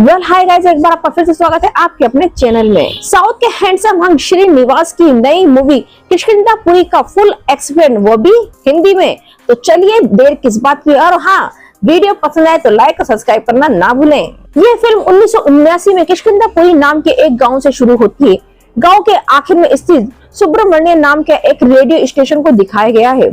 Well hi guys, एक बार आपका फिर से स्वागत है आपके अपने चैनल में। साउथ के हैंडसम हंग श्रीनिवास की नई मूवी किष्किंधापुरी का फुल एक्सप्लेन, वो भी हिंदी में। तो चलिए देर किस बात की, और हाँ, वीडियो पसंद आए तो लाइक और सब्सक्राइब करना ना भूलें। ये फिल्म 1979 में किष्किंधापुरी नाम के एक गाँव से शुरू होती है। गांव के आखिर में स्थित सुब्रमण्य नाम के एक रेडियो स्टेशन को दिखाया गया है।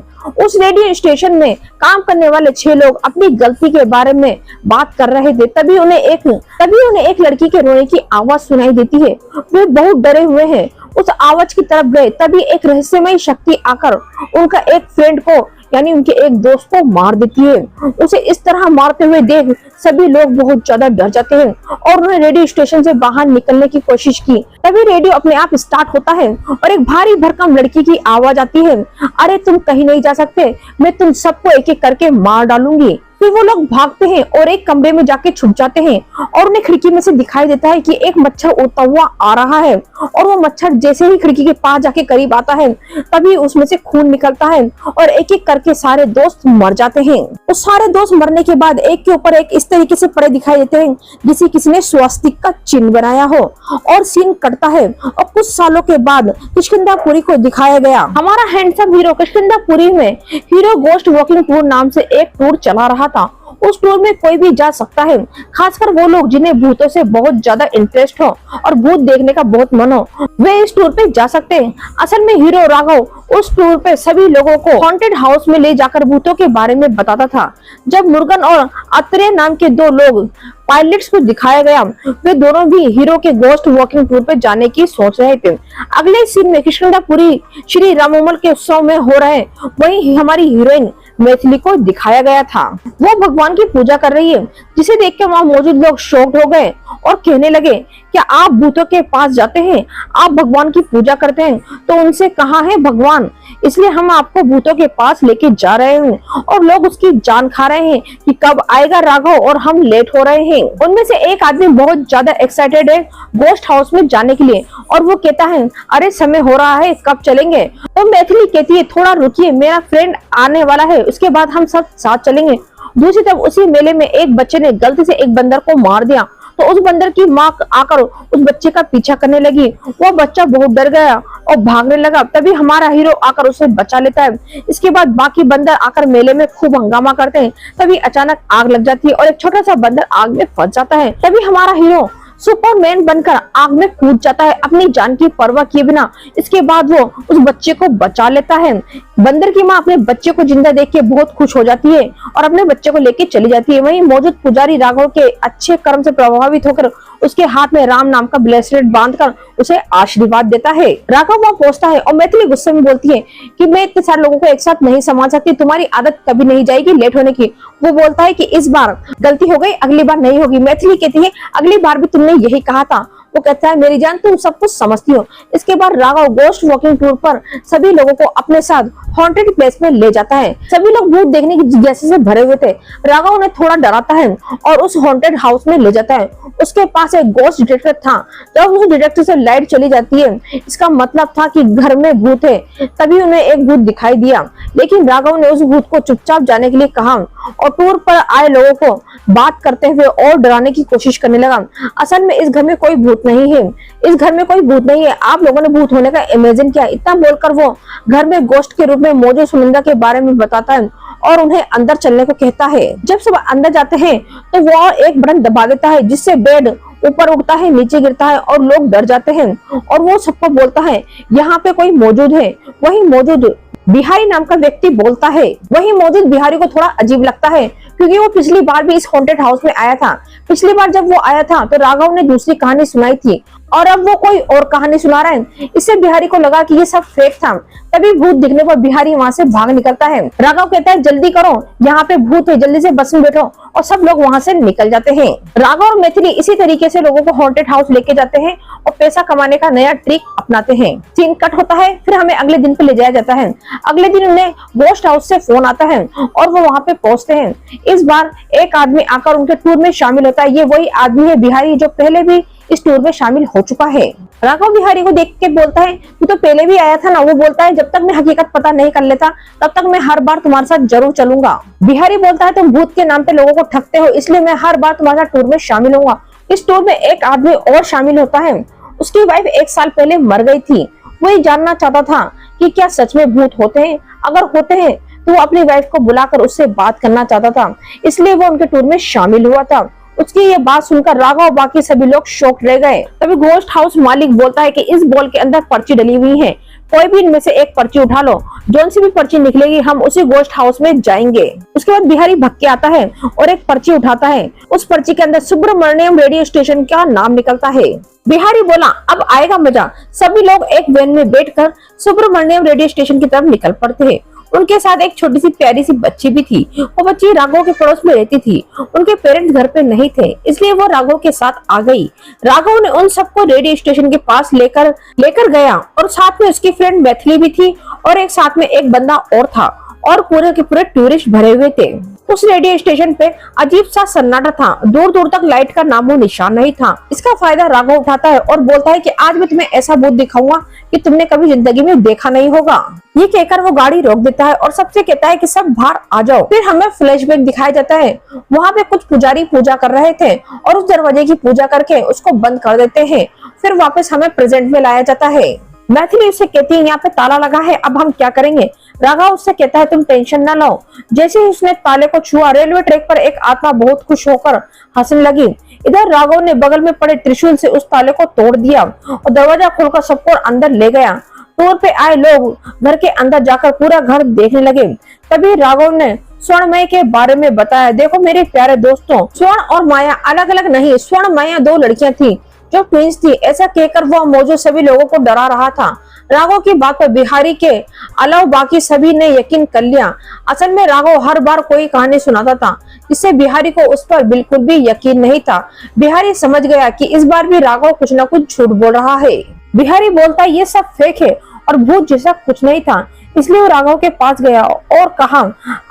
उस रेडियो स्टेशन में काम करने वाले 6 लोग अपनी गलती के बारे में बात कर रहे थे। तभी उन्हें एक लड़की के रोने की आवाज सुनाई देती है। वे बहुत डरे हुए हैं, उस आवाज की तरफ गए। तभी एक रहस्यमय शक्ति आकर उनका एक फ्रेंड को यानी उनके एक दोस्त को मार देती है। उसे इस तरह मारते हुए देख सभी लोग बहुत ज्यादा डर जाते हैं और उन्हें रेडियो स्टेशन से बाहर निकलने की कोशिश की। तभी रेडियो अपने आप स्टार्ट होता है और एक भारी भरकम लड़की की आवाज आती है, अरे तुम कहीं नहीं जा सकते, मैं तुम सबको एक एक करके मार डालूंगी। फिर वो लोग भागते हैं और एक कमरे में जाके छुप जाते हैं और उन्हें खिड़की में से दिखाई देता है कि एक मच्छर उड़ता हुआ आ रहा है। और वो मच्छर जैसे ही खिड़की के पास जाके करीब आता है तभी उसमें से खून निकलता है और एक एक करके सारे दोस्त मर जाते हैं। उस सारे दोस्त मरने के बाद एक के ऊपर एक इस तरीके से पड़े दिखाई देते हैं जिसे किसी ने स्वास्तिक का चिन्ह बनाया हो। और सीन कटता है और कुछ सालों के बाद किष्किंधापुरी को दिखाया गया। हमारा हैंडसम हीरो किष्किंधापुरी में हीरो गोस्ट वॉकिंग टूर नाम से एक टूर चला रहा था। उस टूर में कोई भी जा सकता है, खासकर वो लोग जिन्हें भूतों से बहुत ज्यादा इंटरेस्ट हो और भूत देखने का बहुत मन हो, वे इस टूर पे जा सकते हैं। असल में हीरो राघव उस टूर पे सभी लोगों को हॉन्टेड हाउस में ले जाकर भूतों के बारे में बताता था। जब मुर्गन और अत्रेय नाम के 2 लोग पायलट्स को दिखाया गया, वे दोनों भी हीरो के गोस्ट वॉकिंग टूर पे जाने की सोच रहे थे। अगले सीन में किष्किंधापुरी श्री रामोमल के उत्सव में हो रहे, वहीं हमारी हीरोइन मैथिली को दिखाया गया था। वो भगवान की पूजा कर रही है, जिसे देख के वहाँ मौजूद लोग शॉक्ड हो गए और कहने लगे, क्या आप भूतों के पास जाते हैं? आप भगवान की पूजा करते हैं तो उनसे कहाँ है भगवान? इसलिए हम आपको भूतों के पास लेके जा रहे हैं। और लोग उसकी जान खा रहे हैं कि कब आएगा राघव, और हम लेट हो रहे हैं। उनमें से एक आदमी बहुत ज्यादा एक्साइटेड है गोस्ट हाउस में जाने के लिए और वो कहता है, अरे समय हो रहा है, कब चलेंगे? तो मैथिली कहती है, थोड़ा रुकिए, मेरा फ्रेंड आने वाला है, उसके बाद हम सब साथ चलेंगे। दूसरी तरफ उसी मेले में एक बच्चे ने गलती से एक बंदर को मार दिया तो उस बंदर की माँ आकर उस बच्चे का पीछा करने लगी। वो बच्चा बहुत डर गया और भागने लगा। तभी हमारा हीरो आकर उसे बचा लेता है। इसके बाद बाकी बंदर आकर मेले में खूब हंगामा करते हैं। तभी अचानक आग लग जाती है और एक छोटा सा बंदर आग में फंस जाता है। तभी हमारा हीरो सुपरमैन बनकर आग में कूद जाता है अपनी जान की परवाह किए बिना। इसके बाद वो उस बच्चे को बचा लेता है। बंदर की माँ अपने बच्चे को जिंदा देख के बहुत खुश हो जाती है और अपने बच्चे को लेके चली जाती है। वहीं मौजूद पुजारी राघव के अच्छे कर्म से प्रभावित होकर उसके हाथ में राम नाम का ब्रेसलेट बांधकर उसे आशीर्वाद देता है। राघव वहाँ पहुंचता है और मैथिली गुस्से में बोलती है कि मैं इतने सारे लोगों को एक साथ नहीं संभाल सकती, तुम्हारी आदत कभी नहीं जाएगी लेट होने की। वो बोलता है कि इस बार गलती हो गई, अगली बार नहीं होगी। मैथिली कहती है, अगली बार भी तुमने यही कहा था। वो कहता है, मेरी जान तुम सब कुछ समझती हो। इसके बाद राघव गोस्ट वॉकिंग टूर पर सभी लोगों को अपने साथ हॉन्टेड प्लेस में ले जाता है। सभी लोग भूत देखने की जिज्ञासा से भरे हुए थे। राघव उन्हें थोड़ा डराता है और उस हॉन्टेड हाउस में ले जाता है। उसके पास एक गोस्ट डिटेक्टर था। जब उस डिटेक्टर से लाइट चली जाती है, इसका मतलब था कि घर में भूत है। तभी उन्हें एक भूत दिखाई दिया, लेकिन राघव ने उस भूत को चुपचाप जाने के लिए कहा और टूर पर आए लोगों को बात करते हुए और डराने की कोशिश करने लगा। असल में इस घर में कोई भूत नहीं है, इस घर में कोई भूत नहीं है, आप लोगों ने भूत होने का इमेजिन किया। इतना बोलकर वो घर में गोस्ट के रूप में मौजूद सुनंदा के बारे में बताता है और उन्हें अंदर चलने को कहता है। जब सब अंदर जाते हैं तो वो एक बटन दबा देता है जिससे बेड ऊपर उठता है, नीचे गिरता है और लोग डर जाते हैं। और वो सबको बोलता है, यहाँ पे कोई मौजूद है। वही मौजूद बिहारी नाम का व्यक्ति बोलता है। वही मौजूद बिहारी को थोड़ा अजीब लगता है क्योंकि वो पिछली बार भी इस हॉन्टेड हाउस में आया था। पिछली बार जब वो आया था तो राघव ने दूसरी कहानी सुनाई थी और अब वो कोई और कहानी सुना रहा है। इससे बिहारी को लगा कि ये सब फेक था। तभी भूत दिखने पर बिहारी वहाँ से भाग निकलता है। राघव कहता है, जल्दी करो, यहाँ पे भूत है, जल्दी से बस में बैठो। और सब लोग वहाँ से निकल जाते हैं। राघव और मैथिली इसी तरीके से लोगों को हॉन्टेड हाउस लेके जाते हैं और पैसा कमाने का नया ट्रिक अपनाते हैं। सीन कट होता है, फिर हमें अगले दिन पे ले जाया जाता है। अगले दिन उन्हें गोस्ट हाउस से फोन आता है और वो वहाँ पे पहुंचते हैं। इस बार एक आदमी आकर उनके टूर में शामिल होता है। ये वही आदमी है बिहारी जो पहले भी इस टूर में शामिल हो चुका है। राघव बिहारी को देख के बोलता है, तू तो पहले भी आया था ना। वो बोलता है, जब तक मैं हकीकत पता नहीं कर लेता तब तक मैं हर बार तुम्हारे साथ जरूर चलूंगा। बिहारी बोलता है, तुम भूत के नाम पे लोगों को ठगते हो, इसलिए मैं हर बार तुम्हारे साथ टूर में शामिल होऊंगा। इस टूर में एक आदमी और शामिल होता है। उसकी वाइफ 1 साल पहले मर गई थी। वो ये जानना चाहता था कि क्या सच में भूत होते हैं, अगर होते हैं तो वो अपनी वाइफ को बुलाकर उससे बात करना चाहता था, इसलिए वो उनके टूर में शामिल हुआ था। उसकी ये बात सुनकर राघव और बाकी सभी लोग शॉक रह गए। तभी घोस्ट हाउस मालिक बोलता है कि इस बॉल के अंदर पर्ची डली हुई है, कोई भी इनमें से एक पर्ची उठा लो, जोन सी भी पर्ची निकलेगी हम उसी घोस्ट हाउस में जाएंगे। उसके बाद बिहारी भग के आता है और एक पर्ची उठाता है। उस पर्ची के अंदर सुब्रमण्यम रेडियो स्टेशन का नाम निकलता है। बिहारी बोला अब आएगा मजा। सभी लोग एक वैन में बैठकर सुब्रमण्यम रेडियो स्टेशन की तरफ निकल पड़ते हैं। उनके साथ एक छोटी सी प्यारी सी बच्ची भी थी। वो बच्ची राघव के पड़ोस में रहती थी। उनके पेरेंट्स घर पे नहीं थे, इसलिए वो राघव के साथ आ गई। राघव ने उन सबको रेडियो स्टेशन के पास लेकर गया और साथ में उसकी फ्रेंड मैथिली भी थी और एक साथ में एक बंदा और था और पूरे के पूरे टूरिस्ट भरे हुए थे। उस रेडियो स्टेशन पे अजीब सा सन्नाटा था, दूर दूर तक लाइट का नामो निशान नहीं था। इसका फायदा राघव उठाता है और बोलता है कि आज मैं तुम्हें ऐसा भूत दिखाऊंगा कि तुमने कभी जिंदगी में देखा नहीं होगा। ये कहकर वो गाड़ी रोक देता है और सबसे कहता है कि सब बाहर आ जाओ। फिर हमें फ्लैशबैक दिखाया जाता है। वहाँ पे कुछ पुजारी पूजा कर रहे थे और उस दरवाजे की पूजा करके उसको बंद कर देते हैं। फिर वापस हमें प्रेजेंट में लाया जाता है। मैथिली उससे कहती है यहाँ पे ताला लगा है, अब हम क्या करेंगे। राघव उससे कहता है तुम टेंशन न लो। जैसे ही उसने ताले को छुआ, रेलवे ट्रैक पर एक आत्मा बहुत खुश होकर हंसने लगी। इधर राघव ने बगल में पड़े त्रिशूल से उस ताले को तोड़ दिया और दरवाजा खोलकर सबको अंदर ले गया। टूर पे आए लोग घर के अंदर जाकर पूरा घर देखने लगे। तभी राघव ने स्वर्णमय के बारे में बताया। देखो मेरे प्यारे दोस्तों, स्वर्ण और माया अलग अलग नहीं, स्वर्ण माया 2 लड़कियां थी जो ट्विंस थी। ऐसा कहकर वह मौजूद सभी लोगों को डरा रहा था। राघव की बात पर बिहारी के अलावा बाकी सभी ने यकीन कर लिया। असल में राघव हर बार कोई कहानी सुनाता था, जिससे बिहारी को उस पर बिल्कुल भी यकीन नहीं था। बिहारी समझ गया कि इस बार भी राघव कुछ न कुछ झूठ बोल रहा है। बिहारी बोलता ये सब फेक है और भूत जैसा कुछ नहीं था। इसलिए वो राघव के पास गया और कहा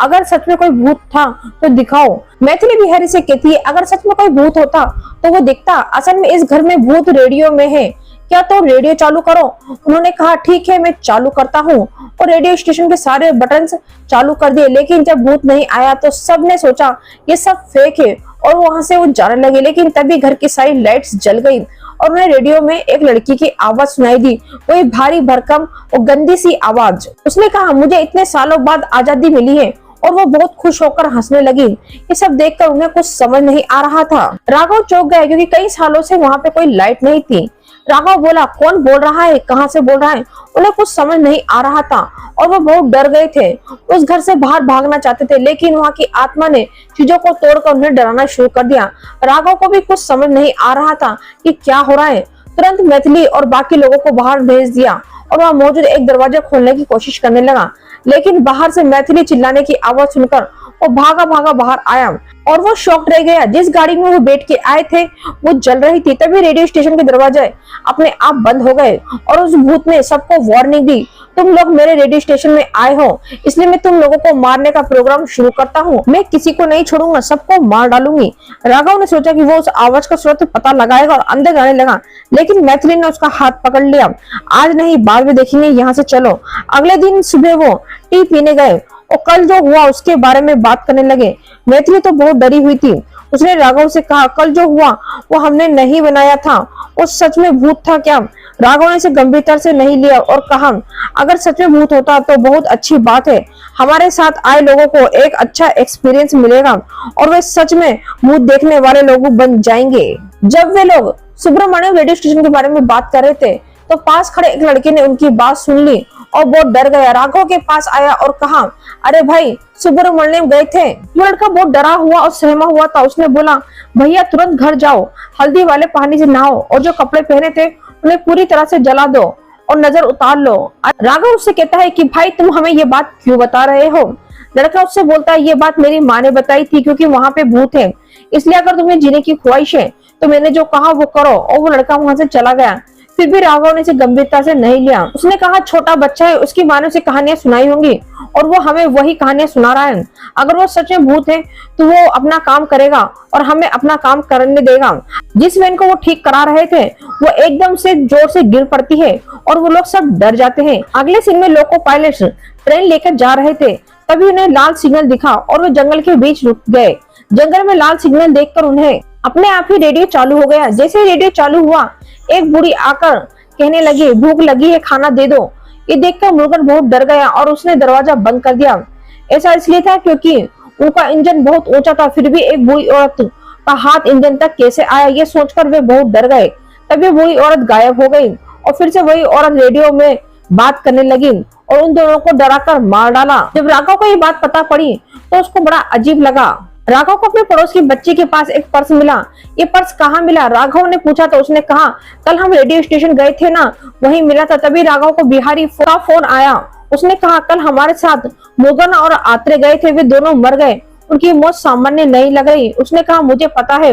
अगर सच में कोई भूत था तो दिखाओ। मैथिली बिहारी से कहती है अगर सच में कोई भूत होता तो वो दिखता। असल में इस घर में भूत रेडियो में है, क्या तो रेडियो चालू करो। उन्होंने कहा ठीक है मैं चालू करता हूँ और रेडियो स्टेशन के सारे बटन्स चालू कर दिए। लेकिन जब भूत नहीं आया तो सबने सोचा ये सब फेक है और वहां से वो जाने लगे। लेकिन तभी घर की सारी लाइट्स जल गई और उन्हें रेडियो में एक लड़की की आवाज सुनाई दी, वही भारी भरकम और गंदी सी आवाज। उसने कहा मुझे इतने सालों बाद आजादी मिली है और वो बहुत खुश होकर हंसने लगी। ये सब देखकर उन्हें कुछ समझ नहीं आ रहा था। राघव चौंक गए क्योंकि कई सालों से वहां पे कोई लाइट नहीं थी। राघव बोला कौन बोल रहा है, कहाँ से बोल रहा है। उन्हें कुछ समझ नहीं आ रहा था और वो बहुत डर गए थे। उस घर से बाहर भागना चाहते थे, लेकिन वहाँ की आत्मा ने चीजों को तोड़कर उन्हें डराना शुरू कर दिया। राघव को भी कुछ समझ नहीं आ रहा था कि क्या हो रहा है। तुरंत मैथिली और बाकी लोगों को बाहर भेज दिया और वहाँ मौजूद एक दरवाजा खोलने की कोशिश करने लगा। लेकिन बाहर से मैथिली चिल्लाने की आवाज सुनकर वो भागा भागा बाहर आया और वो शॉक रह गया। जिस गाड़ी में वो बैठ के आए थे वो जल रही थी। तभी रेडियो स्टेशन के दरवाजे अपने आप बंद हो गए और उस भूत ने सबको वार्निंग दी, तुम लोग मेरे रेडियो स्टेशन में आए हो, इसलिए मैं तुम लोगों को मारने का प्रोग्राम शुरू करता हूँ। मैं किसी को नहीं छोड़ूंगा, सबको मार डालूंगी। राघव ने सोचा कि वो उस आवाज का स्रोत पता लगाएगा और अंदर जाने लगा, लेकिन मैथिली ने उसका हाथ पकड़ लिया। आज नहीं बाद में देखेंगे, यहाँ से चलो। अगले दिन सुबह वो टी पीने गए और कल जो हुआ उसके बारे में बात करने लगे। मैथिली तो बहुत डरी हुई थी। उसने राघव से कहा कल जो हुआ वो हमने नहीं बनाया था, वो सच में भूत था क्या। राघव ने इसे गंभीरता से नहीं लिया और कहा अगर सच में भूत होता तो बहुत अच्छी बात है, हमारे साथ आए लोगों को एक अच्छा एक्सपीरियंस मिलेगा और वे सच में भूत देखने वाले लोग बन जाएंगे। जब वे लोग सुब्रमण्यम रेडियो स्टेशन के बारे में बात कर रहे थे तो पास खड़े एक लड़के ने उनकी बात सुन ली और बहुत डर गया। राघव के पास आया और कहा अरे भाई सुब्रमण्यम गए थे। वो लड़का बहुत डरा हुआ और सहमा हुआ था। उसने बोला भैया तुरंत घर जाओ, हल्दी वाले पानी से नहाओ और जो कपड़े पहने थे उन्हें पूरी तरह से जला दो और नजर उतार लो। राघव उससे कहता है कि भाई तुम हमें ये बात क्यों बता रहे हो। लड़का उससे बोलता है ये बात मेरी माँ ने बताई थी क्योंकि वहाँ पे भूत है, इसलिए अगर तुम्हें जीने की ख्वाहिश है तो मैंने जो कहा वो करो। और वो लड़का वहां से चला गया। फिर भी राघव ने इसे गंभीरता से नहीं लिया। उसने कहा छोटा बच्चा है, उसकी माँ ने उसे कहानियां सुनाई होंगी और वो हमें वही कहानियां सुना रहा है। अगर वो सच में भूत है तो वो अपना काम करेगा और हमें अपना काम करने देगा। जिस वैन को वो ठीक करा रहे थे वो एकदम से जोर से गिर पड़ती है और वो लोग सब डर जाते हैं। अगले सीन में लोको पायलट ट्रेन लेकर जा रहे थे, तभी उन्हें लाल सिग्नल दिखा और वो जंगल के बीच रुक गए। जंगल में लाल सिग्नल देखकर उन्हें अपने आप ही रेडियो चालू हो गया। जैसे ही रेडियो चालू हुआ, एक बूढ़ी आकर कहने लगी, भूख लगी है, खाना दे दो। ये देखकर मुर्गन बहुत डर गया और उसने दरवाजा बंद कर दिया। ऐसा इसलिए था क्योंकि उनका इंजन बहुत ऊंचा था। फिर भी एक बूढ़ी औरत का हाथ इंजन तक कैसे आया, ये सोचकर वे बहुत डर गए। तभी बूढ़ी औरत गायब हो गई और फिर से वही औरत रेडियो में बात करने लगी और उन दोनों को डराकर मार डाला। जब राघव को ये बात पता पड़ी तो उसको बड़ा अजीब लगा। राघव को अपने पड़ोस की बच्ची के पास एक पर्स मिला। ये पर्स कहाँ मिला, राघव ने पूछा तो उसने कहा, कल हम रेडियो स्टेशन गए थे ना, वहीं मिला था। तभी राघव को बिहारी का फोन आया। उसने कहा, कल हमारे साथ मुर्गन और आत्रे गए थे, वे दोनों मर गए, उनकी मौत सामान्य नहीं लग रही। उसने कहा, मुझे पता है,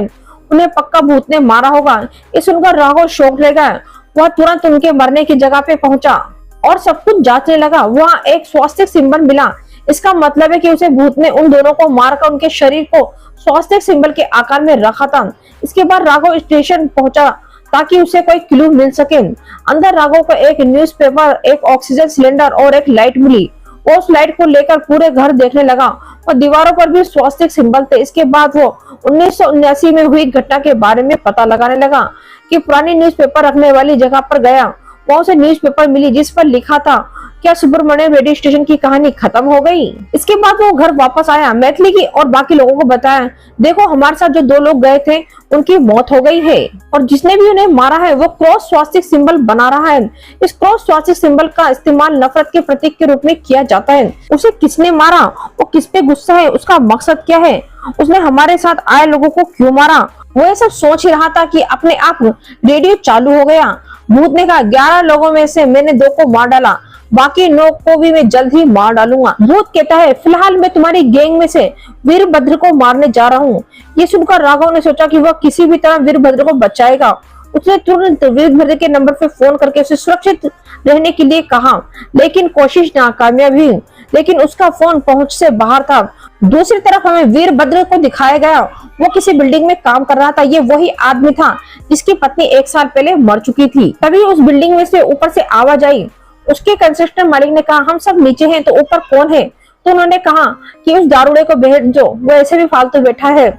उन्हें पक्का भूत ने मारा होगा। ये सुनकर राघव शौक ले गया। वह तुरंत उनके मरने की जगह पे पहुंचा और सब कुछ जांचने लगा। वहाँ एक स्वास्तिक सिंबल मिला। इसका मतलब है कि उसे भूत ने उन दोनों को मारकर उनके शरीर को स्वास्तिक सिंबल के आकार में रखा था। इसके बाद राघव स्टेशन पहुंचा ताकि उसे कोई क्लू मिल सके। अंदर राघव को एक न्यूज़पेपर, एक ऑक्सीजन सिलेंडर और एक लाइट मिली। वो उस लाइट को लेकर पूरे घर देखने लगा और दीवारों पर भी स्वास्तिक सिंबल थे। इसके बाद वो 1979 में हुई घटना के बारे में पता लगाने लगा कि पुरानी न्यूज़पेपर रखने वाली जगह पर गया। वहां से न्यूज़पेपर मिली जिस पर लिखा था, क्या सुब्रमण्यम रेडियो स्टेशन की कहानी खत्म हो गई। इसके बाद वो घर वापस आया, मैथिली की और बाकी लोगों को बताया, देखो हमारे साथ जो 2 लोग गए थे उनकी मौत हो गई है और जिसने भी उन्हें मारा है वो क्रॉस स्वास्तिक सिंबल बना रहा है। इस क्रॉस स्वास्तिक सिंबल का इस्तेमाल नफरत के प्रतीक के रूप में किया जाता है। उसे किसने मारा, वो किस पे गुस्सा है, उसका मकसद क्या है, उसने हमारे साथ आए लोगों को क्यों मारा। वो ये सब सोच ही रहा था कि अपने आप रेडियो चालू हो गया। भूत ने कहा, 11 लोगों में से मैंने 2 को मार डाला, बाकी 9 को भी मैं जल्द ही मार डालूंगा। भूत कहता है, फिलहाल मैं तुम्हारी गैंग में से वीरभद्र को मारने जा रहा हूँ। ये सुनकर राघव ने सोचा कि वह किसी भी तरह वीरभद्र को बचाएगा। उसने तुरंत वीरभद्र के नंबर पर फोन करके उसे सुरक्षित रहने के लिए कहा, लेकिन कोशिश नाकामयाब हुई। लेकिन उसका फोन पहुंच से बाहर था। दूसरी तरफ हमें वीरभद्र को दिखाया गया। वो किसी बिल्डिंग में काम कर रहा था। ये वही आदमी था जिसकी पत्नी 1 साल पहले मर चुकी थी। तभी उस बिल्डिंग में से ऊपर से आवाज आई। उसके कंस्ट्रक्शन मालिक ने कहा, हम सब नीचे हैं तो ऊपर कौन है। तो उन्होंने कहा कि उस दारूड़े को भेजो, वो ऐसे भी फालतू बैठा है।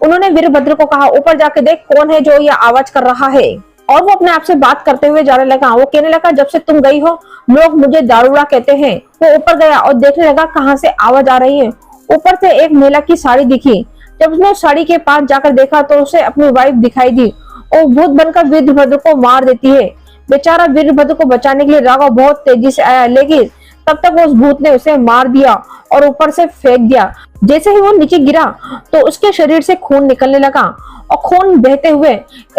उन्होंने वीरभद्र को कहा, ऊपर जाके देख कौन है जो ये आवाज कर रहा है। और वो अपने आप से बात करते हुए जाने लगा। वो कहने लगा, जब से तुम गई हो लोग मुझे दारूड़ा कहते हैं। वो ऊपर गया और देखने लगा कहाँ से आवाज आ रही है। ऊपर से एक महिला की साड़ी दिखी। जब उसने साड़ी के पास जाकर देखा तो उसे अपनी वाइफ दिखाई दी और भूत बनकर वीरभद्र को मार देती है। बेचारा वीरभद्र को बचाने के लिए राघव बहुत तेजी से आया, लेकिन तब तक उस भूत ने उसे मार दिया और ऊपर से फेंक दिया। जैसे ही वो नीचे गिरा तो उसके शरीर से खून निकलने लगा और खून बहते हुए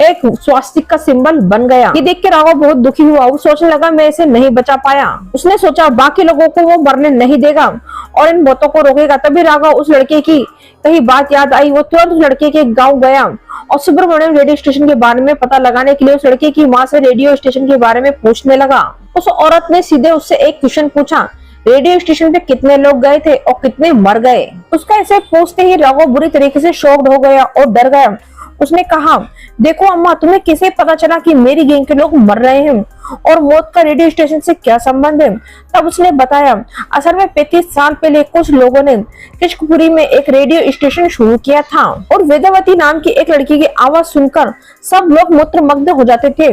एक स्वास्तिक का सिंबल बन गया। ये देख के राघव बहुत दुखी हुआ। वो सोचने लगा, मैं इसे नहीं बचा पाया। उसने सोचा बाकी लोगों को वो मरने नहीं देगा और इन मौतों को रोकेगा। तभी राघव उस लड़के की कहीं बात याद आई। वो तुरंत उस लड़के के गाँव गया और सुब्रमण्यम रेडियो स्टेशन के बारे में पता लगाने के लिए उस लड़के की माँ से रेडियो स्टेशन के बारे में पूछने लगा। उस औरत ने सीधे उससे एक क्वेश्चन पूछा, रेडियो स्टेशन पे कितने लोग गए थे और कितने मर गए। उसका ऐसे पूछते ही राघव बुरी तरीके से शॉक्ड हो गया और डर गया। उसने कहा, देखो अम्मा, तुम्हें कैसे पता चला कि मेरी गैंग के लोग मर रहे हैं और मौत का रेडियो स्टेशन से क्या संबंध है। तब उसने बताया, असल में 35 साल पहले कुछ लोगों ने किशकपुरी में एक रेडियो स्टेशन शुरू किया था और वेदावती नाम की एक लड़की की आवाज सुनकर सब लोग मूत्रमुग्ध हो जाते थे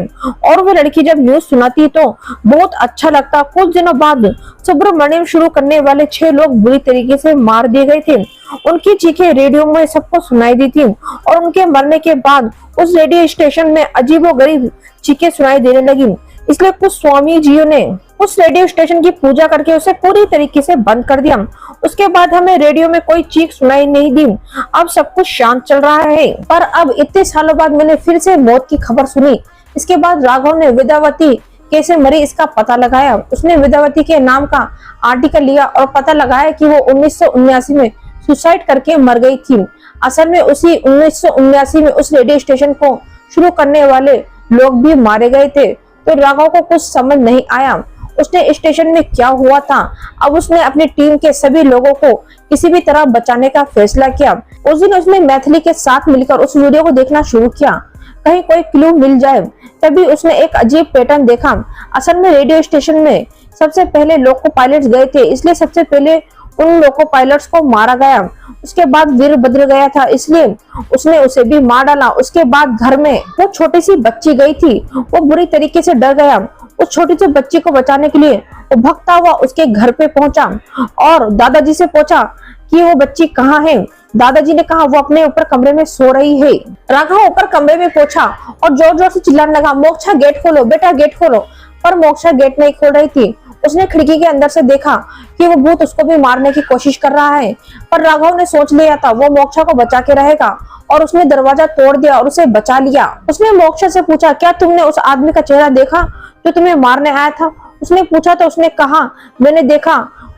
और वो लड़की जब न्यूज सुनाती तो बहुत अच्छा लगता। कुछ दिनों बाद सुब्रमण्यम शुरू करने वाले 6 लोग बुरी तरीके से मार दिए गए थे। उनकी चीखें रेडियो में सबको सुनाई दी थी और उनके मरने के बाद उस रेडियो स्टेशन में अजीबोगरीब चीखें सुनाई देने लगी। इसलिए कुछ स्वामी जियों ने उस रेडियो स्टेशन की पूजा करके उसे पूरी तरीके से बंद कर दिया। उसके बाद हमें रेडियो में कोई चीख सुनाई नहीं दी। अब सब कुछ शांत चल रहा है। पर अब इतने सालों बाद मैंने फिर से मौत की खबर सुनी। इसके बाद राघव ने वेदावती कैसे मरी इसका पता लगाया। उसने वेदावती के नाम का आर्टिकल लिया और पता लगाया कि वो 1979 में सुसाइड करके मर गई थी। असल में उसी 1979 में उस रेडियो स्टेशन को शुरू करने वाले लोग भी मारे गए थे। तो राघव को कुछ समझ नहीं आया उसने स्टेशन में क्या हुआ था। अब उसने अपनी टीम के सभी लोगों को किसी भी तरह बचाने का फैसला किया। उस दिन उसने मैथिली के साथ मिलकर उस वीडियो को देखना शुरू किया, कहीं कोई क्लू मिल जाए। तभी उसने एक अजीब पैटर्न देखा। असल में रेडियो स्टेशन में सबसे पहले लोको पायलट्स गए थे, इसलिए सबसे पहले उन लोको पायलट्स को मारा गया। उसके बाद वीरभद्र गया था, इसलिए उसने उसे भी मार डाला। उसके बाद घर में वो छोटी सी बच्ची गई थी, वो बुरी तरीके से डर गया। उस छोटी सी बच्ची को बचाने के लिए वो भागता हुआ उसके घर पे पहुंचा और दादाजी से पूछा कि वो बच्ची कहाँ है। दादाजी ने कहा वो अपने ऊपर कमरे में सो रही है। राघव ऊपर कमरे में पहुंचा और जोर जोर से चिल्लाने लगा, मोक्षा गेट खोलो, बेटा गेट खोलो। पर मोक्षा गेट नहीं खोल रही थी। उसने खिड़की के अंदर से देखा कि वो भूत उसको भी मारने की कोशिश कर रहा है, पर राघव ने सोच लिया था वो मोक्षा को बचा के रहेगा और उसने दरवाजा तोड़ दिया और उसे बचा लिया। उसने मोक्षा से पूछा, क्या तुमने उस आदमी का चेहरा देखा जो तुम्हें मारने आया था? उसने पूछा तो उसने कहा, मैंने देखा।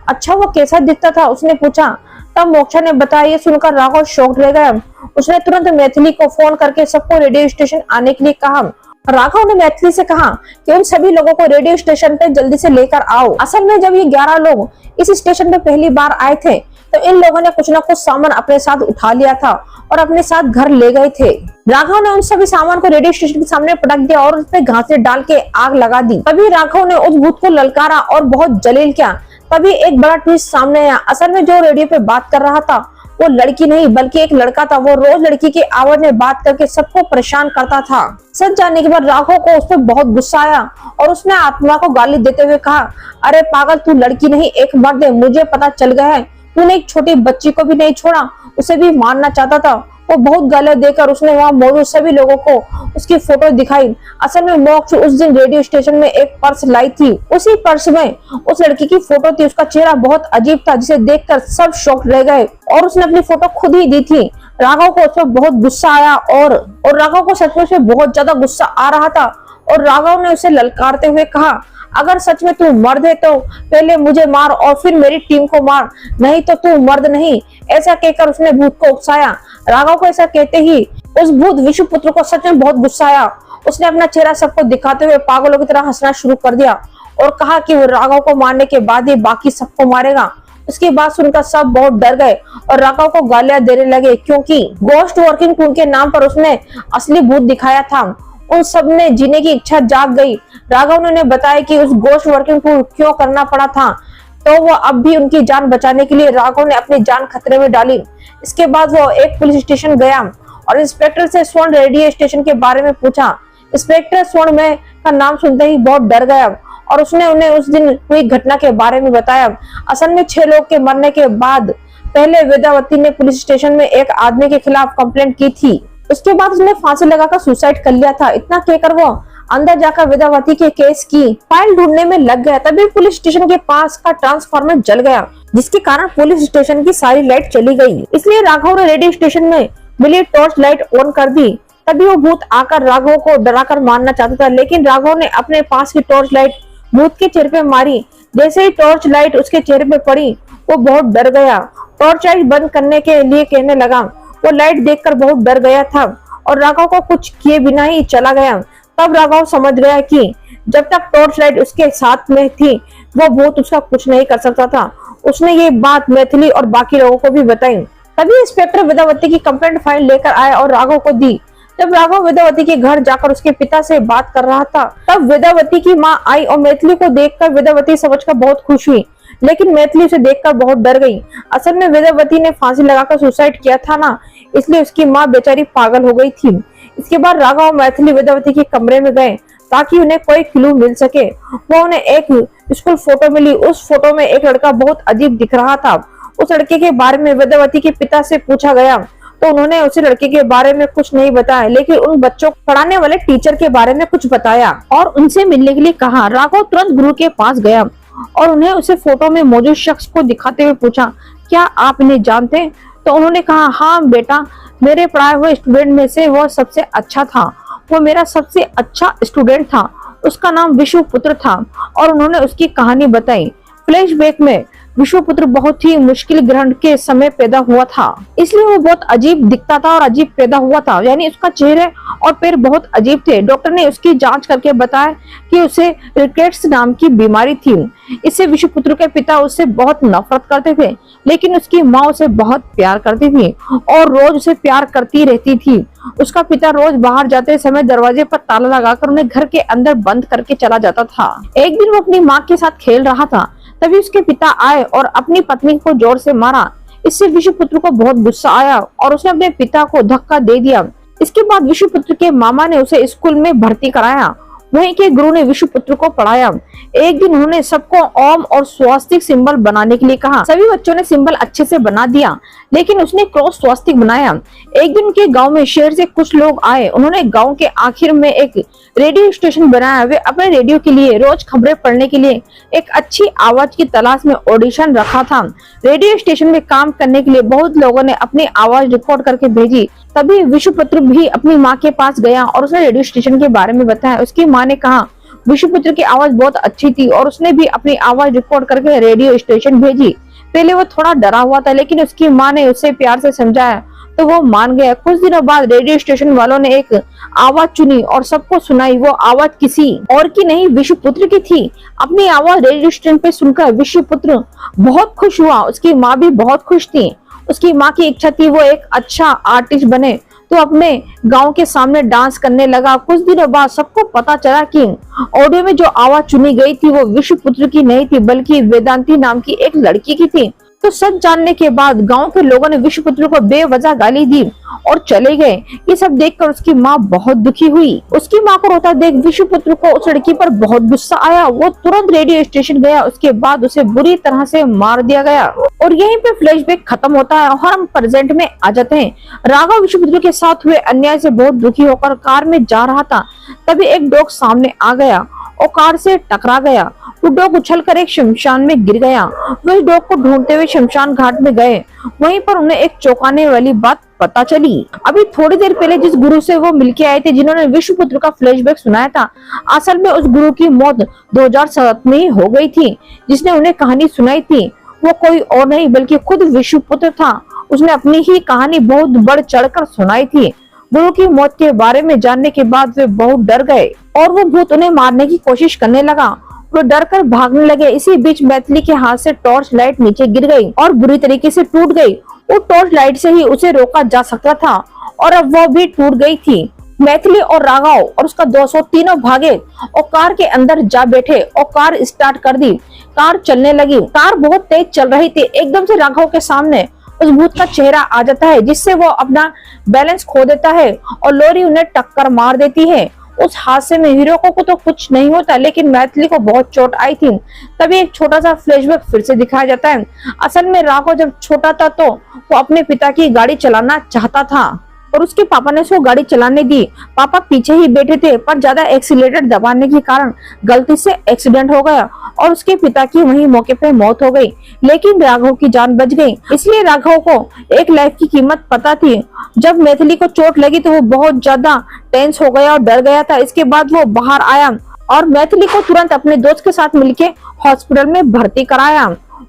अच्छा, वो कैसा दिखता था? उसने पूछा। तब मोक्षा ने बताया। ये सुनकर राघव शॉक्ड रह गया। उसने तुरंत मैथिली को फोन करके सबको रेडियो स्टेशन आने के लिए कहा। राघव ने मैथिली से कहा कि उन सभी लोगों को रेडियो स्टेशन पे जल्दी से लेकर आओ। असल में जब ये 11 लोग इस स्टेशन पे पहली बार आए थे तो इन लोगों ने कुछ न कुछ सामान अपने साथ उठा लिया था और अपने साथ घर ले गए थे। राघव ने उन सभी सामान को रेडियो स्टेशन के सामने पटक दिया और उस पे घासे डाल के आग लगा दी। तभी राघव ने उस भूत को ललकारा और बहुत जलील किया। तभी एक बड़ा ट्विस्ट सामने आया। असल में जो रेडियो पे बात कर रहा था वो लड़की नहीं बल्कि एक लड़का था। वो रोज लड़की की आवाज में बात करके सबको परेशान करता था। सच जानने के बाद राघव को उस पर बहुत गुस्सा आया और उसने आत्मा को गाली देते हुए कहा, अरे पागल, तू लड़की नहीं एक मर्द है। मुझे पता चल गया है, तूने एक छोटी बच्ची को भी नहीं छोड़ा, उसे भी मारना चाहता था। वो बहुत गालियां देकर उसने वहां मौजूद सभी लोगों को उसकी फोटो दिखाई। असल में मोक्ष उस दिन रेडियो स्टेशन में एक पर्स लाई थी। उसी पर्स में उस लड़की की फोटो थी। उसका चेहरा बहुत अजीब था जिसे देखकर सब शॉक रह गए और उसने अपनी फोटो खुद ही दी थी। राघव को उसमें बहुत गुस्सा आया और राघव को सच में बहुत ज्यादा गुस्सा आ रहा था और राघव ने उसे ललकारते हुए कहा, अगर सच में तू मर्द है तो पहले मुझे मार और फिर मेरी टीम को मार, नहीं तो तू मर्द नहीं। ऐसा कहकर उसने भूत को उकसाया। राघव को ऐसा कहते ही उस भूत विशुपुत्र को सच में बहुत गुस्सा आया। उसने अपना चेहरा सबको दिखाते हुए पागलों की तरह हंसना शुरू कर दिया और कहा कि वो राघव को मारने के बाद ही बाकी सबको मारेगा। उसकी बात सुनकर सब बहुत डर गए और राघव को गालियां देने लगे क्योंकि गोस्ट वर्किंग पूल के नाम पर उसने असली भूत दिखाया था। उन सब ने जीने की इच्छा जाग गई। राघव ने बताया कि उस गोस्ट वर्किंग पूल क्यों करना पड़ा था, तो वो अब भी उनकी जान बचाने के लिए राघव ने अपनी जान खतरे में डाली। इसके बाद वो एक पुलिस स्टेशन गया और इंस्पेक्टर से स्वर्ण रेडियो स्टेशन के बारे में पूछा। इंस्पेक्टर स्वर्ण में का नाम सुनते ही बहुत डर गया और उसने उन्हें उस दिन हुई घटना के बारे में बताया। असल में 6 लोग के मरने के बाद पहले वेदावती ने पुलिस स्टेशन में एक आदमी के खिलाफ कंप्लेंट की थी। उसके बाद उसने फांसी लगाकर सुसाइड कर लिया था। इतना कहकर वो अंदर जाकर वेदावती के केस की फाइल ढूंढने में लग गया। तभी पुलिस स्टेशन के पास का ट्रांसफार्मर जल गया जिसके कारण पुलिस स्टेशन की सारी लाइट चली गई। इसलिए राघव ने रेडियो स्टेशन में मिली टॉर्च लाइट ऑन कर दी। तभी वो भूत आकर राघव को डराकर मारना चाहता था, लेकिन राघव ने अपने पास की टॉर्च लाइट भूत के चेहरे पे मारी। जैसे ही टॉर्च लाइट उसके चेहरे पे पड़ी वो बहुत डर गया। टॉर्च लाइट बंद करने के लिए कहने लगा। वो लाइट देखकर बहुत डर गया था और राघव को कुछ किए बिना ही चला गया। तब राघव समझ गया कि जब तक टॉर्च लाइट उसके साथ में थी वो भूत उसका कुछ नहीं कर सकता था। उसने ये बात मैथिली और बाकी लोगों को भी बताई। तभी इंस्पेक्टर वेदावती की कंप्लेंट फाइल लेकर आया और राघव को दी। जब राघव वेदावती के घर जाकर उसके पिता से बात कर रहा था तब वेदावती की माँ आई और मैथिली को देखकर वेदावती समझकर बहुत खुश हुई, लेकिन मैथिली उसे देखकर बहुत डर गई। असल में वेदावती ने फांसी लगाकर सुसाइड किया था ना, इसलिए उसकी माँ बेचारी पागल हो गई थी। इसके बाद राघव और मैथिली वेदावती के कमरे में गए ताकि उन्हें कोई क्लू मिल सके। वो उन्हें एक स्कूल फोटो मिली। उस फोटो में एक लड़का बहुत अजीब दिख रहा था। उस लड़के के बारे में वेदावती के पिता से पूछा गया तो उन्होंने उस लड़के के बारे में कुछ नहीं बताया, लेकिन उन बच्चों को पढ़ाने वाले टीचर के बारे में कुछ बताया और उनसे मिलने के लिए कहा। राघव तुरंत गुरु के पास गया और उन्हें उसे फोटो में मौजूद शख्स को दिखाते हुए पूछा, क्या आप इन्हें जानते हैं? तो उन्होंने कहा, हाँ बेटा, मेरे पढ़ाए हुए स्टूडेंट में से वो सबसे अच्छा था। वो मेरा सबसे अच्छा स्टूडेंट था। उसका नाम विशुपुत्र था और उन्होंने उसकी कहानी बताई। फ्लैशबैक में विशुपुत्र बहुत ही मुश्किल ग्रहण के समय पैदा हुआ था, इसलिए वो बहुत अजीब दिखता था और अजीब पैदा हुआ था, यानी उसका चेहरे और पैर बहुत अजीब थे। डॉक्टर ने उसकी जांच करके बताया कि उसे रिकेट्स नाम की बीमारी थी। इससे विशुपुत्र के पिता उससे बहुत नफरत करते थे, लेकिन उसकी माँ उसे बहुत प्यार करती थी और रोज उसे प्यार करती रहती थी। उसका पिता रोज बाहर जाते समय दरवाजे पर ताला लगाकर उन्हें घर के अंदर बंद करके चला जाता था। एक दिन वो अपनी माँ के साथ खेल रहा था, तभी उसके पिता आए और अपनी पत्नी को जोर से मारा। इससे विशुपुत्र को बहुत गुस्सा आया और उसने अपने पिता को धक्का दे दिया। इसके बाद विशुपुत्र के मामा ने उसे स्कूल में भर्ती कराया। वहीं के गुरु ने विशुपुत्र को पढ़ाया। एक दिन उन्होंने सबको ओम और स्वास्तिक सिंबल बनाने के लिए कहा। सभी बच्चों ने सिंबल अच्छे से बना दिया, लेकिन उसने क्रॉस स्वास्तिक बनाया। एक दिन के गांव में शहर से कुछ लोग आए। उन्होंने गांव के आखिर में एक रेडियो स्टेशन बनाया। वे अपने रेडियो के लिए रोज खबरें पढ़ने के लिए एक अच्छी आवाज की तलाश में ऑडिशन रखा था। रेडियो स्टेशन में काम करने के लिए बहुत लोगों ने अपनी आवाज रिकॉर्ड करके भेजी। तभी विशुपुत्र भी अपनी माँ के पास गया और उसने रेडियो स्टेशन के बारे में बताया। उसकी माँ ने कहा विशुपुत्र की आवाज बहुत अच्छी थी और उसने भी अपनी आवाज रिकॉर्ड करके रेडियो स्टेशन भेजी। पहले वो थोड़ा डरा हुआ था, लेकिन उसकी माँ ने उसे प्यार से समझाया तो वो मान गया। कुछ दिनों बाद रेडियो स्टेशन वालों ने एक आवाज चुनी और सबको सुनाई। वो आवाज किसी और की नहीं, विशुपुत्र की थी। अपनी आवाज रेडियो स्टेशन पे सुनकर विशुपुत्र बहुत खुश हुआ। उसकी माँ भी बहुत खुश थी। उसकी माँ की इच्छा थी वो एक अच्छा आर्टिस्ट बने, तो अपने गांव के सामने डांस करने लगा। कुछ दिनों बाद सबको पता चला कि ऑडियो में जो आवाज चुनी गई थी वो विशुपुत्र की नहीं थी, बल्कि वेदांती नाम की एक लड़की की थी। तो सच जानने के बाद गांव के लोगों ने विशुपुत्र को बेवजह गाली दी और चले गए। ये सब देखकर उसकी माँ बहुत दुखी हुई। उसकी माँ को रोता देख विशुपुत्र को उस लड़की पर बहुत गुस्सा आया। वो तुरंत रेडियो स्टेशन गया। उसके बाद उसे बुरी तरह से मार दिया गया। और यहीं पे फ्लैशबैक खत्म होता है और हम प्रेजेंट में आ जाते हैं। राघव विशुपुत्र के साथ हुए अन्याय से बहुत दुखी होकर कार में जा रहा था। तभी एक डॉग सामने आ गया और कार से टकरा गया। वो डॉग उछलकर एक शमशान में गिर गया। वो इस डॉग को ढूंढते हुए शमशान घाट में गए। वहीं पर उन्हें एक चौंकाने वाली बात पता चली। अभी थोड़ी देर पहले जिस गुरु से वो मिलके आए थे, जिन्होंने विशुपुत्र का फ्लैशबैक सुनाया था, असल में उस गुरु की मौत 2007 में ही हो गई थी। जिसने उन्हें कहानी सुनाई थी वो कोई और नहीं बल्कि खुद विशुपुत्र था। उसने अपनी ही कहानी बहुत बढ़ चढ़कर सुनाई थी। गुरु की मौत के बारे में जानने के बाद वे बहुत डर गए और वो भूत उन्हें मारने की कोशिश करने लगा। वो डर कर भागने लगे। इसी बीच मैथिली के हाथ से टॉर्च लाइट नीचे गिर गई और बुरी तरीके से टूट गई। वो टॉर्च लाइट से ही उसे रोका जा सकता था और अब वो भी टूट गई थी। मैथिली और राघव और उसका 200 तीनों भागे और कार के अंदर जा बैठे और कार स्टार्ट कर दी। कार चलने लगी। कार बहुत तेज चल रही थी। एकदम से राघव के सामने उस भूत का चेहरा आ जाता है, जिससे वो अपना बैलेंस खो देता है और लॉरी उन्हें टक्कर मार देती है। उस हादसे में हीरो को तो कुछ नहीं होता, लेकिन मैथिली को बहुत चोट आई थी। तभी एक छोटा सा फ्लैशबैक फिर से दिखाया जाता है। असल में राघव जब छोटा था तो वो अपने पिता की गाड़ी चलाना चाहता था और उसके पापा ने उसको गाड़ी चलाने दी। पापा पीछे ही बैठे थे, पर ज्यादा एक्सीलरेटर दबाने के कारण गलती से एक्सीडेंट हो गया और उसके पिता की वहीं मौके पे मौत हो गई। लेकिन राघव की जान बच गई। इसलिए राघव को एक लाइफ की कीमत पता थी। जब मैथिली को चोट लगी तो वो बहुत ज्यादा टेंस हो गया और डर गया था। इसके बाद वो बाहर आया और मैथिली को तुरंत अपने दोस्त के साथ मिलके हॉस्पिटल में भर्ती कराया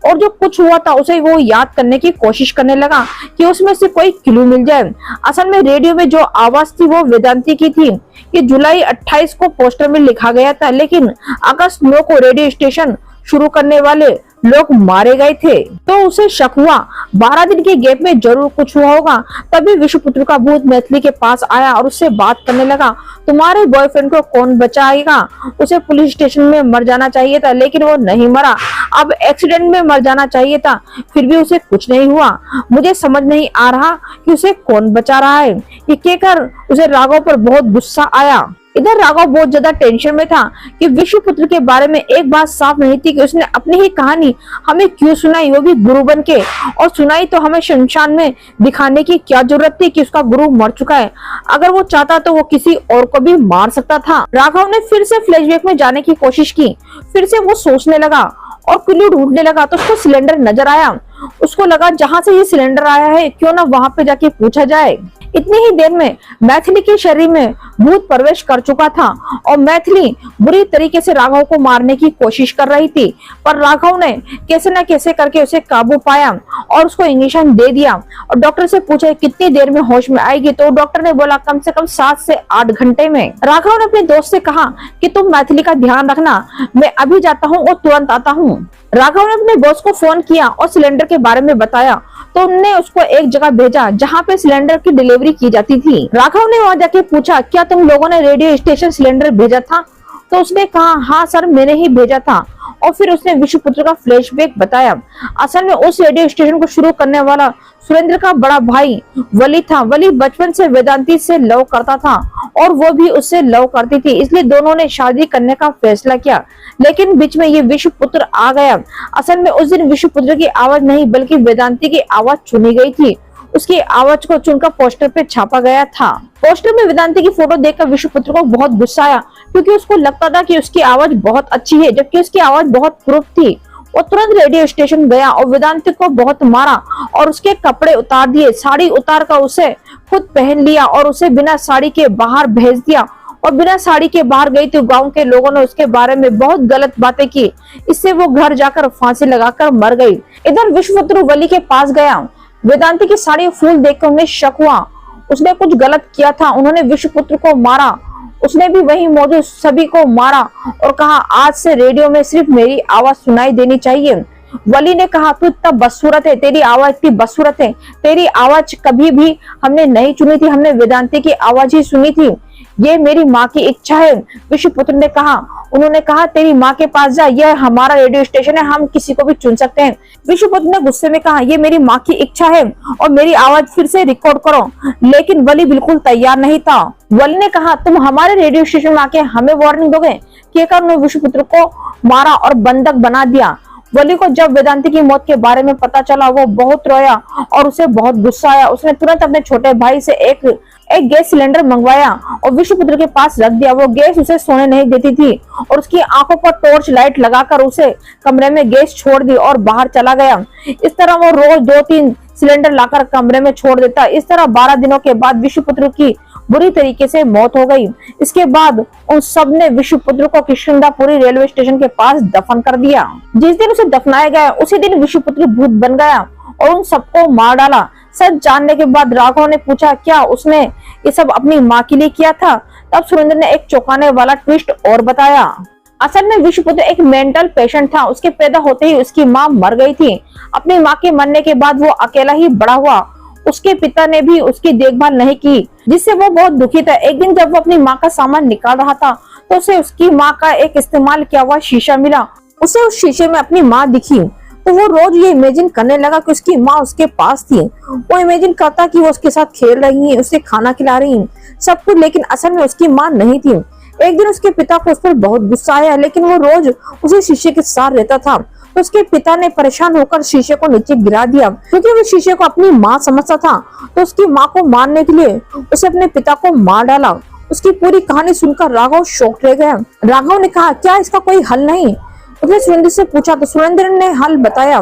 और जो कुछ हुआ था उसे वो याद करने की कोशिश करने लगा कि उसमें से कोई क्लू मिल जाए। असल में रेडियो में जो आवाज थी वो वेदांती की थी। ये जुलाई 28 को पोस्टर में लिखा गया था, लेकिन अगस्त 9 को रेडियो स्टेशन शुरू करने वाले लोग मारे गए थे। तो उसे शक हुआ 12 दिन के गैप में जरूर कुछ हुआ होगा। तभी विशुपुत्र का भूत मैथिली के पास आया और उससे बात करने लगा। तुम्हारे बॉयफ्रेंड को कौन बचाएगा? उसे पुलिस स्टेशन में मर जाना चाहिए था, लेकिन वो नहीं मरा। अब एक्सीडेंट में मर जाना चाहिए था, फिर भी उसे कुछ नहीं हुआ। मुझे समझ नहीं आ रहा कि उसे कौन बचा रहा है। ये कहकर उसे राघव पर बहुत गुस्सा आया। इधर राघव बहुत ज्यादा टेंशन में था कि विशुपुत्र के बारे में एक बात साफ नहीं थी कि उसने अपनी ही कहानी हमें क्यों सुनाई, वो भी गुरु बन के, और सुनाई तो हमें शमशान में दिखाने की क्या जरूरत थी कि उसका गुरु मर चुका है। अगर वो चाहता तो वो किसी और को भी मार सकता था। राघव ने फिर से फ्लैशबैक में जाने की कोशिश की। फिर से वो सोचने लगा और क्लू ढूंढने लगा तो उसको सिलेंडर नजर आया। उसको लगा जहां से ये सिलेंडर आया है क्यों ना वहां पे जाके पूछा जाए। इतनी ही देर में मैथिली के शरीर में भूत प्रवेश कर चुका था और मैथिली बुरी तरीके से राघव को मारने की कोशिश कर रही थी, पर राघव ने कैसे न कैसे करके उसे काबू पाया और उसको इंजेक्शन दे दिया और डॉक्टर से पूछा कितनी देर में होश में आएगी, तो डॉक्टर ने बोला कम से कम 7 से 8 घंटे में। राघव ने अपने दोस्त से कहा कि तुम मैथिली का ध्यान रखना, मैं अभी जाता हूँ और तुरंत आता हूँ। राघव ने अपने बॉस को फोन किया और सिलेंडर के बारे में बताया, तो उन्होंने उसको एक जगह भेजा जहाँ पे सिलेंडर की डिलीवरी की जाती थी। राघव ने वहां जाके पूछा क्या तुम लोगों ने रेडियो स्टेशन सिलेंडर भेजा था? तो उसने कहा हाँ सर मैंने ही भेजा था और फिर उसने विश्वपुत्र का फ्लैशबैक बताया। असल में उस रेडियो स्टेशन को शुरू करने वाला सुरेंद्र का बड़ा भाई वली था। वली बचपन से वेदांती से लव करता था और वो भी उससे लव करती थी, इसलिए दोनों ने शादी करने का फैसला किया। लेकिन बीच में ये विश्वपुत्र आ गया। असल में उस दिन विश्वपुत्र की आवाज नहीं बल्कि वेदांती की आवाज चुनी गई थी। उसकी आवाज को चुनकर पोस्टर पे छापा गया था। पोस्टर में वेदांती की फोटो देखकर विश्वपुत्र को बहुत गुस्सा आया, क्योंकि उसको लगता था कि उसकी आवाज बहुत अच्छी है, जबकि उसकी आवाज बहुत प्रूफ थी। वो तुरंत रेडियो स्टेशन गया और वेदांती को बहुत मारा और उसके कपड़े उतार दिए। साड़ी उतार कर उसे खुद पहन लिया और उसे बिना साड़ी के बाहर भेज दिया। और बिना साड़ी के बाहर गई तो गांव के लोगों ने उसके बारे में बहुत गलत बातें की। इससे वो घर जाकर फांसी लगाकर मर गई। इधर विश्वपुत्र वली के पास गया। वेदांती की साड़ी फूल देखकर उन्हें शक हुआ, उसने कुछ गलत किया था। उन्होंने विश्वपुत्र को मारा। उसने भी वहीं मौजूद सभी को मारा और कहा, आज से रेडियो में सिर्फ मेरी आवाज सुनाई देनी चाहिए। वली ने कहा, तू इतना बदसूरत है, तेरी आवाज इतनी बदसूरत है, तेरी आवाज कभी भी हमने नहीं सुनी थी, हमने वेदांती की आवाज ही सुनी थी। ये मेरी माँ की इच्छा है। विश्वपुत्र ने कहा, उन्होंने कहा, तेरी माँ के पास जा, यह हमारा रेडियो स्टेशन है, हम किसी को भी चुन सकते हैं। विश्वपुत्र ने गुस्से में कहा, ये मेरी माँ की इच्छा है और मेरी आवाज फिर से रिकॉर्ड करो। लेकिन वली बिल्कुल तैयार नहीं था। वली ने कहा, तुम हमारे रेडियो स्टेशन में आके हमें वार्निंग दोगे? कहकर उन्होंने विश्वपुत्र को मारा और बंधक बना दिया। वली को जब वेदांती की मौत के बारे में पता चला, वो बहुत रोया और उसे बहुत गुस्सा आया। उसने तुरंत अपने छोटे भाई से एक गैस सिलेंडर मंगवाया और विश्वपुत्र के पास रख दिया। वो गैस उसे सोने नहीं देती थी और उसकी आंखों पर टॉर्च लाइट लगाकर उसे कमरे में गैस छोड़ दी और बाहर चला गया। इस तरह वो रोज 2-3 सिलेंडर लाकर कमरे में छोड़ देता। इस तरह 12 दिनों के बाद विश्वपुत्र की बुरी तरीके से मौत हो गई। इसके बाद उन सब ने विश्वपुत्र को किष्किंधापुरी रेलवे स्टेशन के पास दफन कर दिया। जिस दिन उसे दफनाया गया उसी दिन विश्वपुत्र भूत बन गया और उन सबको मार डाला। सच जानने के बाद राघव ने पूछा, क्या उसने ये सब अपनी माँ के लिए किया था? तब सुरेंद्र ने एक चौंकाने वाला ट्विस्ट और बताया। असल में विश्वपुत्र एक मेंटल पेशेंट था। उसके पैदा होते ही उसकी माँ मर गई थी। अपनी माँ के मरने के बाद वो अकेला ही बड़ा हुआ। उसके पिता ने भी उसकी देखभाल नहीं की, जिससे वो बहुत दुखी था। एक दिन जब वो अपनी माँ का सामान निकाल रहा था तो उसे उसकी माँ का एक इस्तेमाल किया हुआ शीशा मिला। उसे उस शीशे में अपनी माँ दिखी तो वो रोज ये इमेजिन करने लगा कि उसकी माँ उसके पास थी। वो इमेजिन करता कि वो उसके साथ खेल रही है, उसे खाना खिला रही है, सब कुछ, लेकिन असल में उसकी माँ नहीं थी। एक दिन उसके पिता को उस पर बहुत गुस्सा आया, लेकिन वो रोज उसी शीशे के साथ रहता था। तो उसके पिता ने परेशान होकर शीशे को नीचे गिरा दिया। क्योंकि वो शीशे को अपनी माँ समझता था तो उसकी माँ को मारने के लिए उसे अपने पिता को मार डाला। उसकी पूरी कहानी सुनकर राघव शॉक्ड रह गया। राघव ने कहा, क्या इसका कोई हल नहीं? उसने सुरेंद्र से पूछा तो सुरेंद्र ने हल बताया।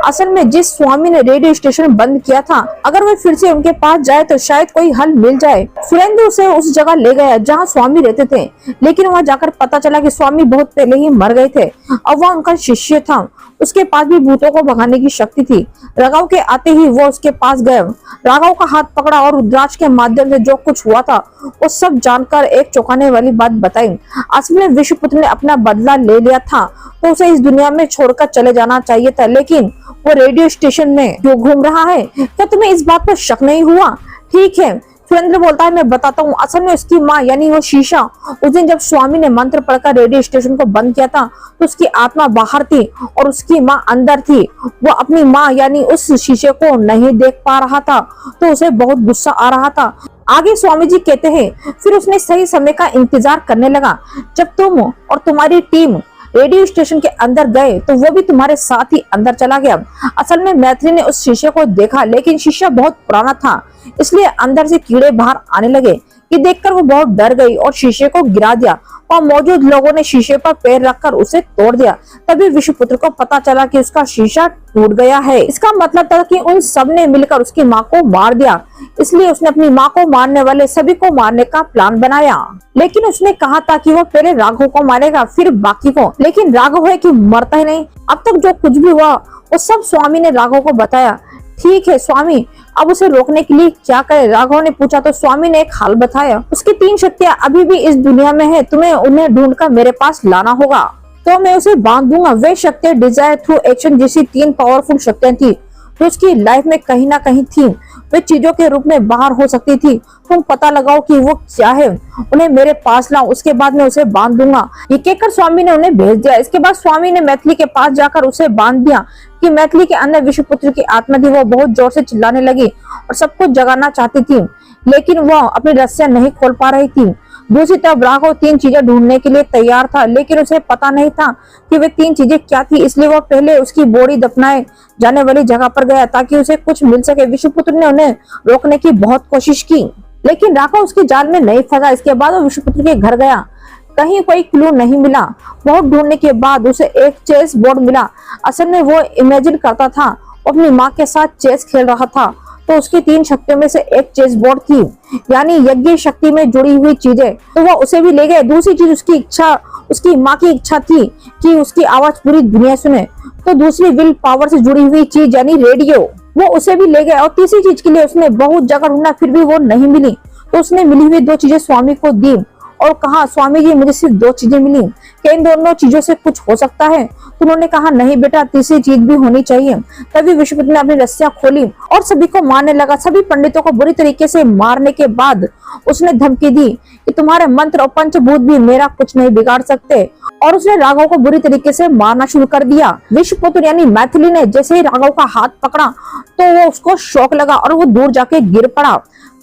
असल में जिस स्वामी ने रेडियो स्टेशन बंद किया था, अगर वह फिर से उनके पास जाए तो शायद कोई हल मिल जाए। सुरेंद्र उसे उस जगह ले गया जहां स्वामी रहते थे, लेकिन वहां जाकर पता चला कि स्वामी बहुत पहले ही मर गए थे और वह उनका शिष्य था। उसके पास भी भूतों को भगाने की शक्ति थी। राघव के आते ही वो उसके पास गए, राघव का हाथ पकड़ा और रुद्राक्ष के माध्यम से जो कुछ हुआ था वो सब जानकर एक चौंकाने वाली बात बताई। असल में विश्वपुत्र ने अपना बदला ले लिया था तो उसे इस दुनिया में छोड़कर चले जाना चाहिए था, लेकिन वो रेडियो स्टेशन में क्यों घूम रहा है? क्या तुम्हें इस बात पर शक नहीं हुआ? ठीक है, सुरेंद्र बोलता है, मैं बताता हूँ। असल में उसकी माँ यानी वो शीशा, उस दिन जब स्वामी ने मंत्र पढ़कर रेडियो स्टेशन को बंद किया था तो उसकी आत्मा बाहर थी और उसकी माँ अंदर थी। वो अपनी माँ यानी उस शीशे को नहीं देख पा रहा था तो उसे बहुत गुस्सा आ रहा था। आगे स्वामी जी कहते हैं, फिर उसने सही समय का इंतजार करने लगा। जब तुम और तुम्हारी टीम रेडियो स्टेशन के अंदर गए तो वो भी तुम्हारे साथ ही अंदर चला गया। असल में मैत्री ने उस शीशे को देखा, लेकिन शीशा बहुत पुराना था, इसलिए अंदर से कीड़े बाहर आने लगे। ये देखकर वो बहुत डर गई और शीशे को गिरा दिया। और मौजूद लोगों ने शीशे पर पैर रखकर उसे तोड़ दिया। तभी विश्वपुत्र को पता चला कि उसका शीशा टूट गया है। इसका मतलब था कि उन सब ने मिलकर उसकी माँ को मार दिया, इसलिए उसने अपनी माँ को मारने वाले सभी को मारने का प्लान बनाया। लेकिन उसने कहा था कि वो पहले राघव को मारेगा फिर बाकी को, लेकिन राघव है कि मरता ही नहीं। अब तक जो कुछ भी हुआ वो सब स्वामी ने राघव को बताया। ठीक है स्वामी, अब उसे रोकने के लिए क्या करे? राघव ने पूछा तो स्वामी ने एक हल बताया। उसकी 3 शक्तियां अभी भी इस दुनिया में है, तुम्हें उन्हें ढूंढकर मेरे पास लाना होगा तो मैं उसे बांध दूंगा। वे शक्तियां डिजायर थ्रू एक्शन जैसी 3 पावरफुल शक्तियां थी जो उसकी लाइफ में कहीं ना कहीं थी। वे चीजों के रूप में बाहर हो सकती थी। तुम पता लगाओ कि वो क्या है, उन्हें मेरे पास लाओ, उसके बाद मैं उसे बांध दूंगा। ये कहकर स्वामी ने उन्हें भेज दिया। इसके बाद स्वामी ने मैथिली के पास जाकर उसे बांध दिया कि मैथिली के अंदर विश्वपुत्र की आत्मा थी। वो बहुत जोर से चिल्लाने लगी और सबको जगाना चाहती थी, लेकिन वो अपनी रस्सियां नहीं खोल पा रही थी। दूसरी तरफ राघव 3 चीजें ढूंढने के लिए तैयार था, लेकिन उसे पता नहीं था कि वे 3 चीजें क्या थी। इसलिए वो पहले उसकी बॉडी दफनाए जाने वाली जगह पर गया ताकि उसे कुछ मिल सके। विश्वपुत्र ने उन्हें रोकने की बहुत कोशिश की, लेकिन राघव उसके जाल में नहीं फंसा। इसके बाद वो विश्वपुत्र के घर गया, कहीं कोई क्लू नहीं मिला। बहुत ढूंढने के बाद उसे एक चेस बोर्ड मिला। असल में वो इमेजिन करता था वो अपनी माँ के साथ चेस खेल रहा था, तो उसकी 3 शक्तियों में से एक चेस बोर्ड थी, यानी यज्ञ शक्ति में जुड़ी हुई चीजें, तो वो उसे भी ले गए। दूसरी चीज उसकी इच्छा, उसकी माँ की इच्छा थी कि उसकी आवाज पूरी दुनिया सुने, तो दूसरी विल पावर से जुड़ी हुई चीज यानी रेडियो, वो उसे भी ले गए। और तीसरी चीज के लिए उसने बहुत जगह ढूंढा, फिर भी वो नहीं मिली, तो उसने मिली हुई 2 चीजें स्वामी को दी और कहा, स्वामी जी मुझे सिर्फ 2 चीजें मिली, क्या इन दोनों चीजों से कुछ हो सकता है? तो उन्होंने कहा, नहीं बेटा, तीसरी चीज भी होनी चाहिए। तभी विश्वपुत्र ने अपनी रस्सियां खोली और सभी को मारने लगा। सभी पंडितों को बुरी तरीके से मारने के बाद उसने धमकी दी कि तुम्हारे मंत्र और पंचभूत भी मेरा कुछ नहीं बिगाड़ सकते, और उसने राघव को बुरी तरीके से मारना शुरू कर दिया। विश्वपुत्र यानी मैथिली ने जैसे ही राघव का हाथ पकड़ा तो वो उसको शौक लगा और वो दूर जाके गिर पड़ा।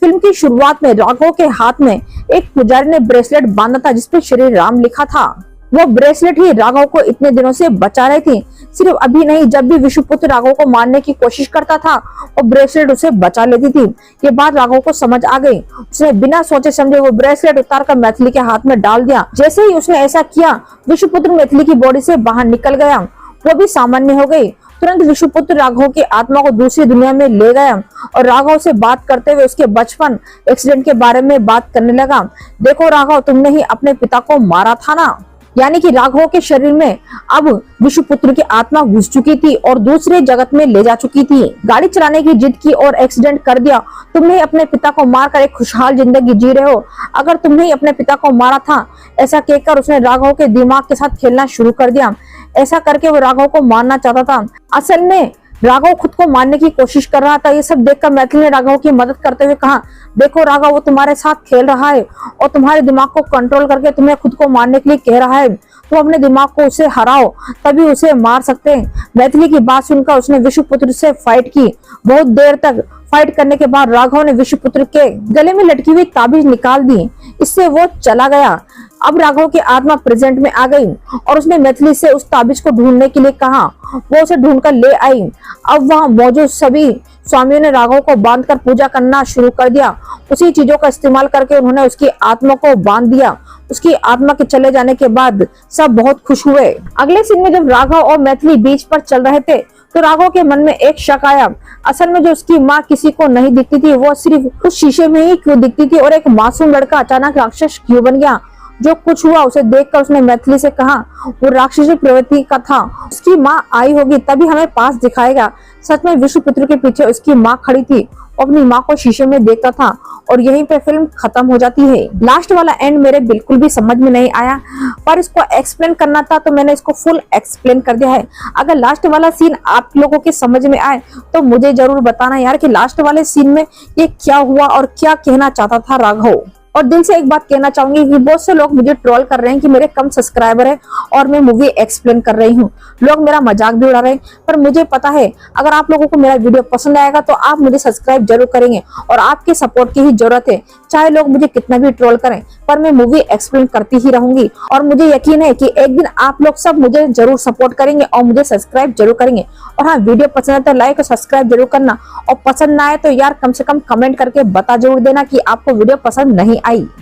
फिल्म की शुरुआत में राघव के हाथ में एक पुजारी ने ब्रेसलेट बांधा था जिसपे श्री राम लिखा था। वो ब्रेसलेट ही राघव को इतने दिनों से बचा रही थी। सिर्फ अभी नहीं, जब भी विश्वपुत्र राघव को मारने की कोशिश करता था वो ब्रेसलेट उसे बचा लेती थी। ये बात राघव को समझ आ गई। उसने बिना सोचे समझे वो ब्रेसलेट उतारकर मैथिली के हाथ में डाल दिया। जैसे ही उसने ऐसा किया, विश्वपुत्र मैथिली की बॉडी से बाहर निकल गया, वो भी सामान्य हो गई। तुरंत विश्वपुत्र राघव की आत्मा को दूसरी दुनिया में ले गया और राघव से बात करते हुए उसके बचपन एक्सीडेंट के बारे में बात करने लगा। देखो राघव, तुमने ही अपने पिता को मारा था ना। यानी कि राघव के शरीर में अब विश्वपुत्र की आत्मा घुस चुकी थी और दूसरे जगत में ले जा चुकी थी। गाड़ी चलाने की जिद की और एक्सीडेंट कर दिया। तुमने अपने पिता को मारकर एक खुशहाल जिंदगी जी रहे हो। अगर तुमने ही अपने पिता को मारा था, ऐसा कहकर उसने राघव के दिमाग के साथ खेलना शुरू कर दिया। ऐसा करके वो राघव को मारना चाहता था। असल में राघव खुद को मारने की कोशिश कर रहा था। ये सब देखकर मैथिली ने राघव की मदद करते हुए कहा, देखो राघव, वो तुम्हारे साथ खेल रहा है और तुम्हारे दिमाग को कंट्रोल करके तुम्हें खुद को मारने के लिए कह रहा है। तुम अपने दिमाग को उसे हराओ, तभी उसे मार सकते हैं। मैथिली की बात सुनकर उसने विश्वपुत्र से फाइट की। बहुत देर तक फाइट करने के बाद राघव ने विश्वपुत्र के गले में लटकी हुई ताबीज निकाल दी। इससे वो चला गया। अब राघव की आत्मा प्रेजेंट में आ गई और उसने मैथिली से उस ताबीज को ढूंढने के लिए कहा। वो उसे ढूंढकर ले आई। अब वहां मौजूद सभी स्वामियों ने राघव को बांधकर पूजा करना शुरू कर दिया। उसी चीजों का इस्तेमाल करके उन्होंने उसकी आत्मा को बांध दिया। उसकी आत्मा के चले जाने के बाद सब बहुत खुश हुए। अगले सीन में जब राघव और मैथिली बीच पर चल रहे थे तो राघव के मन में एक शक आया। असल में जो उसकी माँ किसी को नहीं दिखती थी, वो सिर्फ उस शीशे में ही क्यों दिखती थी, और एक मासूम लड़का अचानक राक्षस क्यों बन गया। जो कुछ हुआ उसे देखकर उसने मैथिली से कहा, वो राक्षसी प्रवृत्ति का था। उसकी माँ आई होगी तभी हमें पास दिखाएगा। सच में विश्वपुत्र के पीछे उसकी माँ खड़ी थी, अपनी माँ को शीशे में देखता था और यहीं पे फिल्म खत्म हो जाती है। लास्ट वाला एंड मेरे बिल्कुल भी समझ में नहीं आया, पर इसको एक्सप्लेन करना था तो मैंने इसको फुल एक्सप्लेन कर दिया है। अगर लास्ट वाला सीन आप लोगों के समझ में आए तो मुझे जरूर बताना यार कि लास्ट वाले सीन में ये क्या हुआ और क्या कहना चाहता था राघव। और दिल से एक बात कहना चाहूंगी कि बहुत से लोग मुझे ट्रोल कर रहे हैं कि मेरे कम सब्सक्राइबर है और मैं मूवी एक्सप्लेन कर रही हूँ। लोग मेरा मजाक भी उड़ा रहे हैं, पर मुझे पता है अगर आप लोगों को मेरा वीडियो पसंद आएगा तो आप मुझे सब्सक्राइब जरूर करेंगे और आपके सपोर्ट की ही जरूरत है। चाहे लोग मुझे कितना भी ट्रोल करें, पर मैं मूवी एक्सप्लेन करती ही रहूंगी और मुझे यकीन है कि एक दिन आप लोग सब मुझे जरूर सपोर्ट करेंगे और मुझे सब्सक्राइब जरूर करेंगे। और हाँ, वीडियो पसंद है तो लाइक और सब्सक्राइब जरूर करना, और पसंद ना आए तो यार कम से कम कमेंट करके बता जरूर देना कि आपको वीडियो पसंद नहीं आई।